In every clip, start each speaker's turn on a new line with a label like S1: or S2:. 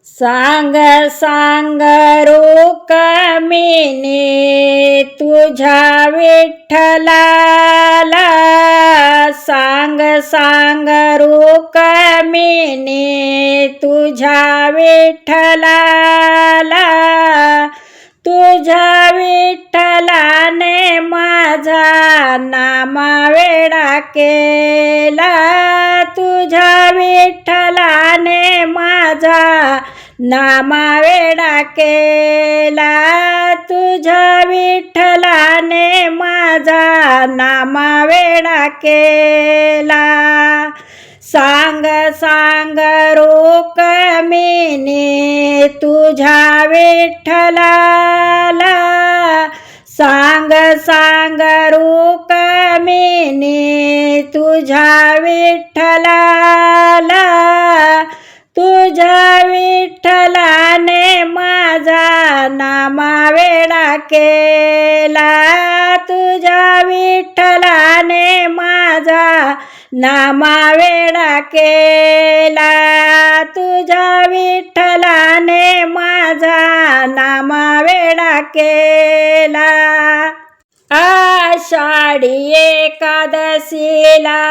S1: सांग सांग रुक्मिणी तुझ्या विठ्ठलाला, सांग सांग रुक्मिणी तुझ्या विठ्ठलाला, तुझ्या विठ्ठलाने माझा नामवेडा केला, तुझ्या विठ्ठलाने माझा नामवेडा केला, तुझ्या विठ्ठलाने माझा नामवेडा केला. सांग सांग रुक्मिणी तुझ्या विठ्ठलाला, सांग सांग रुक्मिणी तुझ्या विठ्ठलाला, तुझ्या विठ्ठलाने माझा नामवेडा केला, तुझ्या विठ्ठलाने माझा नामवेडा केला, तुझ्या विठ्ठलाने माझा नामवेडा केला. आषाढी एकादशीला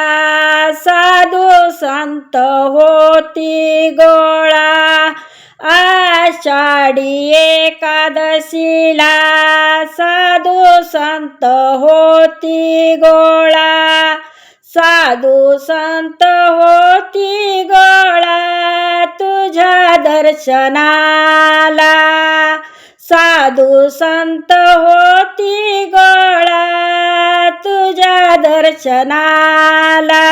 S1: साधू संत होती गोळा, आषाढी एकादशीला साधू संत होती गोळा, साधू संत होती गोळा तुझ्या दर्शनाला, साधू संत होती गोळा तुझ्या दर्शनाला.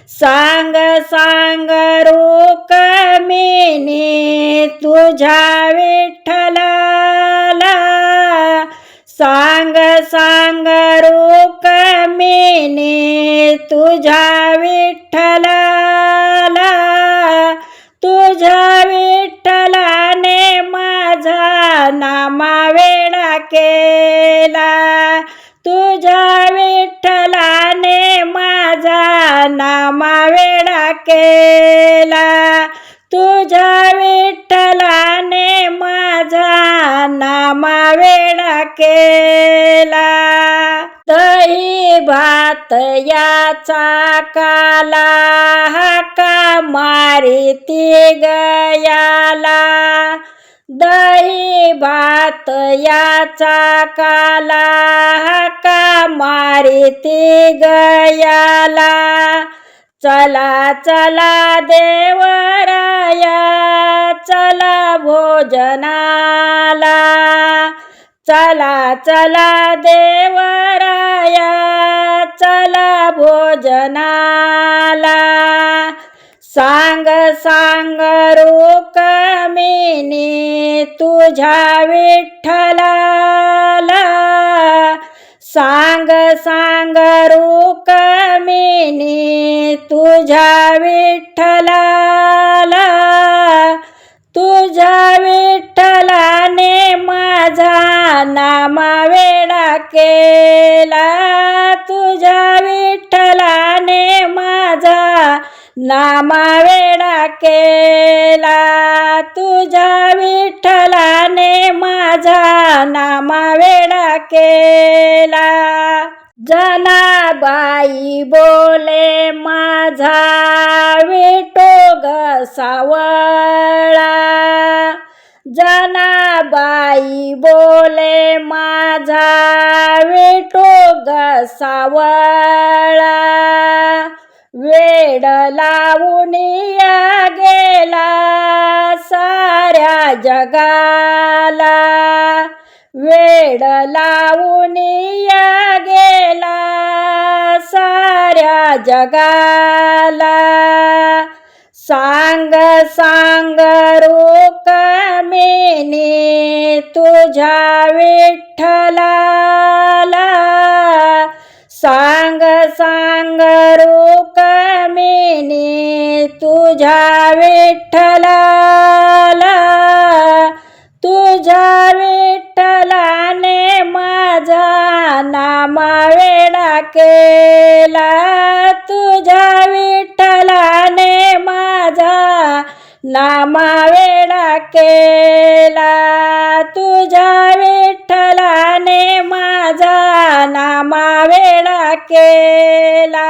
S1: सांग सांग रुक्मिणी तुझ्या विठ्ठलाला, सांग सांग रुक्मिणी तुझ्या विठ्ठलाला, तुझ्या विठ्ठलाने माझा नामवेडा केला, तुझ्या विठ्ठलाने माझा नामवेडा केला, तुझ्या विठ्ठलाने माझा नामवेडा केला. दही भात याचा काला हाका मारिती गयाला, दही भात याचा काला हाका मारिती गयाला, चला चला देवराया चला भोजनाला, चला चला देवराया चला भोजनाला. सांग सांग रुक्मिणी तुझ्या विठ्ठलाला, सांग सांग रुक्मिणी तुझ्या विठ्ठलाला, तुझ्या विठ्ठलाने माझा नामवेडा केला, तुझ्या विठ्ठलाने माझा नामवेडा केला, तुझ्या विठ्ठलाने माझा नामवेडा केला. जनाबाई बोले माझा विठोग सावळा, जनाबाई बोले माझा विठोग सावळा, वेड लावूनिया गेला साऱ्या जगाला, वेड लावूनिया गेला साऱ्या जगाला. सांग सांग रुक्मिणी तुझ्या विठ्ठलाला, सांग सांग रुक्मिणी तुझ्या विठ्ठलाला, तुझ्या विठ्ठलाने माझा नामवेडा केला, तुझ्या विठ्ठलाने माझा नामावेडा केला तुझ्या विठ्ठलाने माझा नामावेडा केला.